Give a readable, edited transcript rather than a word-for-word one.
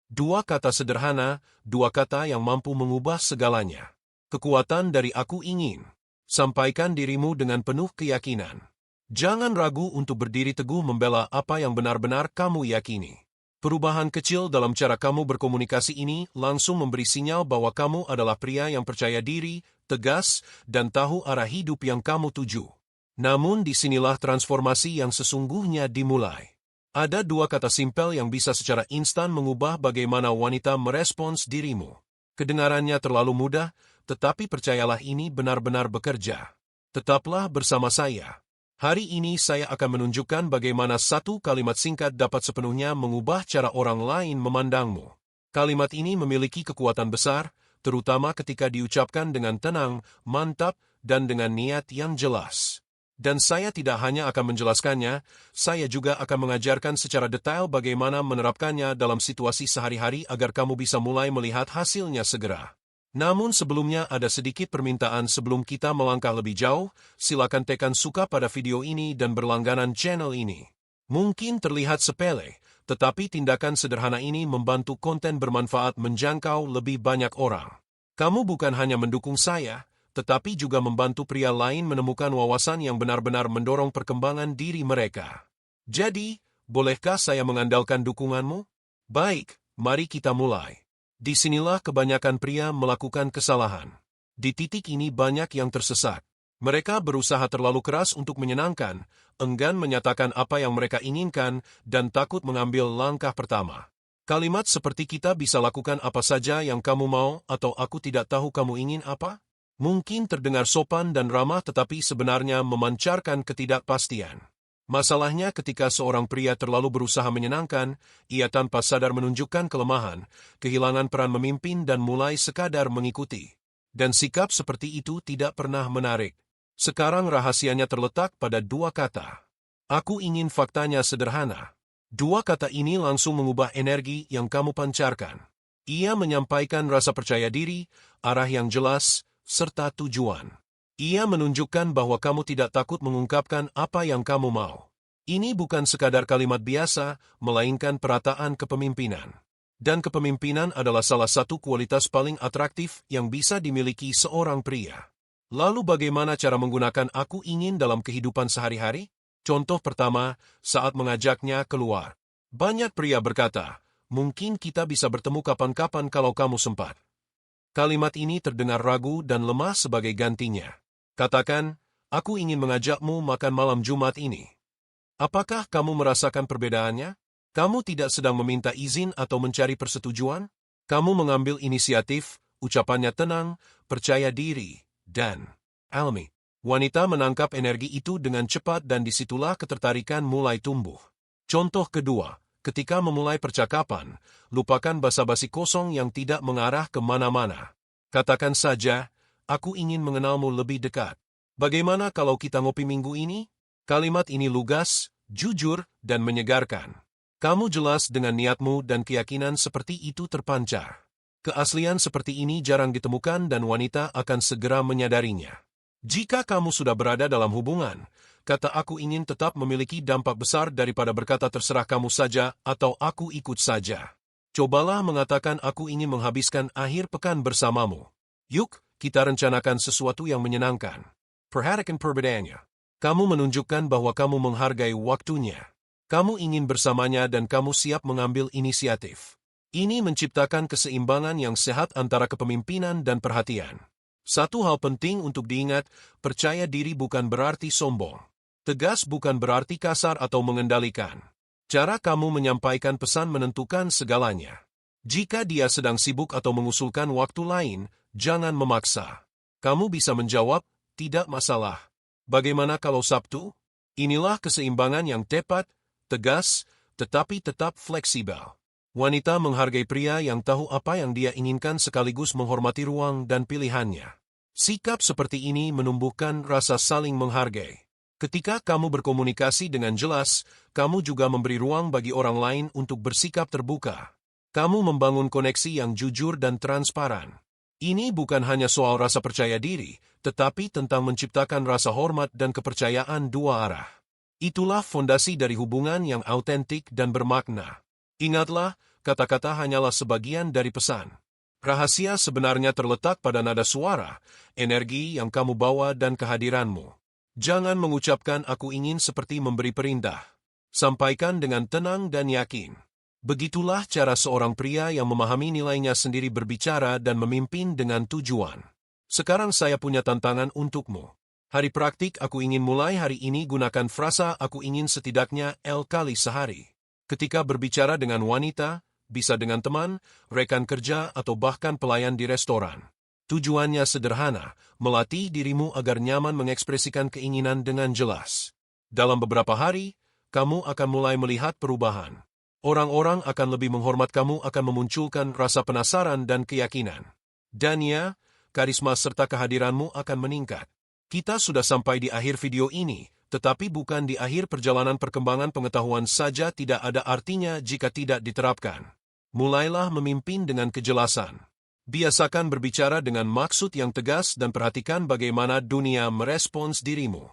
Dua kata sederhana, dua kata yang mampu mengubah segalanya. Kekuatan dari aku ingin. Sampaikan dirimu dengan penuh keyakinan. Jangan ragu untuk berdiri teguh membela apa yang benar-benar kamu yakini. Perubahan kecil dalam cara kamu berkomunikasi ini langsung memberi sinyal bahwa kamu adalah pria yang percaya diri, tegas, dan tahu arah hidup yang kamu tuju. Namun disinilah transformasi yang sesungguhnya dimulai. Ada dua kata simpel yang bisa secara instan mengubah bagaimana wanita merespons dirimu. Kedengarannya terlalu mudah, tetapi percayalah ini benar-benar bekerja. Tetaplah bersama saya. Hari ini saya akan menunjukkan bagaimana satu kalimat singkat dapat sepenuhnya mengubah cara orang lain memandangmu. Kalimat ini memiliki kekuatan besar, terutama ketika diucapkan dengan tenang, mantap, dan dengan niat yang jelas. Dan saya tidak hanya akan menjelaskannya, saya juga akan mengajarkan secara detail bagaimana menerapkannya dalam situasi sehari-hari agar kamu bisa mulai melihat hasilnya segera. Namun sebelumnya ada sedikit permintaan sebelum kita melangkah lebih jauh, silakan tekan suka pada video ini dan berlangganan channel ini. Mungkin terlihat sepele, tetapi tindakan sederhana ini membantu konten bermanfaat menjangkau lebih banyak orang. Kamu bukan hanya mendukung saya, tetapi juga membantu pria lain menemukan wawasan yang benar-benar mendorong perkembangan diri mereka. Jadi, bolehkah saya mengandalkan dukunganmu? Baik, mari kita mulai. Disinilah kebanyakan pria melakukan kesalahan. Di titik ini banyak yang tersesat. Mereka berusaha terlalu keras untuk menyenangkan, enggan menyatakan apa yang mereka inginkan, dan takut mengambil langkah pertama. Kalimat seperti kita bisa lakukan apa saja yang kamu mau atau aku tidak tahu kamu ingin apa? Mungkin terdengar sopan dan ramah tetapi sebenarnya memancarkan ketidakpastian. Masalahnya ketika seorang pria terlalu berusaha menyenangkan, ia tanpa sadar menunjukkan kelemahan, kehilangan peran memimpin dan mulai sekadar mengikuti. Dan sikap seperti itu tidak pernah menarik. Sekarang rahasianya terletak pada dua kata. Aku ingin faktanya sederhana. Dua kata ini langsung mengubah energi yang kamu pancarkan. Ia menyampaikan rasa percaya diri, arah yang jelas, serta tujuan. Ia menunjukkan bahwa kamu tidak takut mengungkapkan apa yang kamu mau. Ini bukan sekadar kalimat biasa, melainkan perataan kepemimpinan. Dan kepemimpinan adalah salah satu kualitas paling atraktif yang bisa dimiliki seorang pria. Lalu bagaimana cara menggunakan aku ingin dalam kehidupan sehari-hari? Contoh pertama, saat mengajaknya keluar. Banyak pria berkata, mungkin kita bisa bertemu kapan-kapan kalau kamu sempat. Kalimat ini terdengar ragu dan lemah sebagai gantinya. Katakan, aku ingin mengajakmu makan malam Jumat ini. Apakah kamu merasakan perbedaannya? Kamu tidak sedang meminta izin atau mencari persetujuan? Kamu mengambil inisiatif, ucapannya tenang, percaya diri, dan alami. Wanita menangkap energi itu dengan cepat dan disitulah ketertarikan mulai tumbuh. Contoh kedua, ketika memulai percakapan, lupakan basa-basi kosong yang tidak mengarah ke mana-mana. Katakan saja, aku ingin mengenalmu lebih dekat. Bagaimana kalau kita ngopi minggu ini? Kalimat ini lugas, jujur, dan menyegarkan. Kamu jelas dengan niatmu dan keyakinan seperti itu terpancar. Keaslian seperti ini jarang ditemukan dan wanita akan segera menyadarinya. Jika kamu sudah berada dalam hubungan, kata aku ingin tetap memiliki dampak besar daripada berkata terserah kamu saja atau aku ikut saja. Cobalah mengatakan aku ingin menghabiskan akhir pekan bersamamu. Yuk, kita rencanakan sesuatu yang menyenangkan. Perhatikan perbedaannya. Kamu menunjukkan bahwa kamu menghargai waktunya. Kamu ingin bersamanya dan kamu siap mengambil inisiatif. Ini menciptakan keseimbangan yang sehat antara kepemimpinan dan perhatian. Satu hal penting untuk diingat, percaya diri bukan berarti sombong. Tegas bukan berarti kasar atau mengendalikan. Cara kamu menyampaikan pesan menentukan segalanya. Jika dia sedang sibuk atau mengusulkan waktu lain, jangan memaksa. Kamu bisa menjawab, tidak masalah. Bagaimana kalau Sabtu? Inilah keseimbangan yang tepat, tegas, tetapi tetap fleksibel. Wanita menghargai pria yang tahu apa yang dia inginkan sekaligus menghormati ruang dan pilihannya. Sikap seperti ini menumbuhkan rasa saling menghargai. Ketika kamu berkomunikasi dengan jelas, kamu juga memberi ruang bagi orang lain untuk bersikap terbuka. Kamu membangun koneksi yang jujur dan transparan. Ini bukan hanya soal rasa percaya diri, tetapi tentang menciptakan rasa hormat dan kepercayaan dua arah. Itulah fondasi dari hubungan yang autentik dan bermakna. Ingatlah, kata-kata hanyalah sebagian dari pesan. Rahasia sebenarnya terletak pada nada suara, energi yang kamu bawa dan kehadiranmu. Jangan mengucapkan "aku ingin" seperti memberi perintah. Sampaikan dengan tenang dan yakin. Begitulah cara seorang pria yang memahami nilainya sendiri berbicara dan memimpin dengan tujuan. Sekarang saya punya tantangan untukmu. Hari praktik aku ingin mulai hari ini gunakan frasa "aku ingin" setidaknya L kali sehari. Ketika berbicara dengan wanita, bisa dengan teman, rekan kerja, atau bahkan pelayan di restoran. Tujuannya sederhana, melatih dirimu agar nyaman mengekspresikan keinginan dengan jelas. Dalam beberapa hari, kamu akan mulai melihat perubahan. Orang-orang akan lebih menghormat kamu, akan memunculkan rasa penasaran dan keyakinan. Dan ya, karisma serta kehadiranmu akan meningkat. Kita sudah sampai di akhir video ini, tetapi bukan di akhir perjalanan. Perkembangan pengetahuan saja tidak ada artinya jika tidak diterapkan. Mulailah memimpin dengan kejelasan. Biasakan berbicara dengan maksud yang tegas dan perhatikan bagaimana dunia merespons dirimu.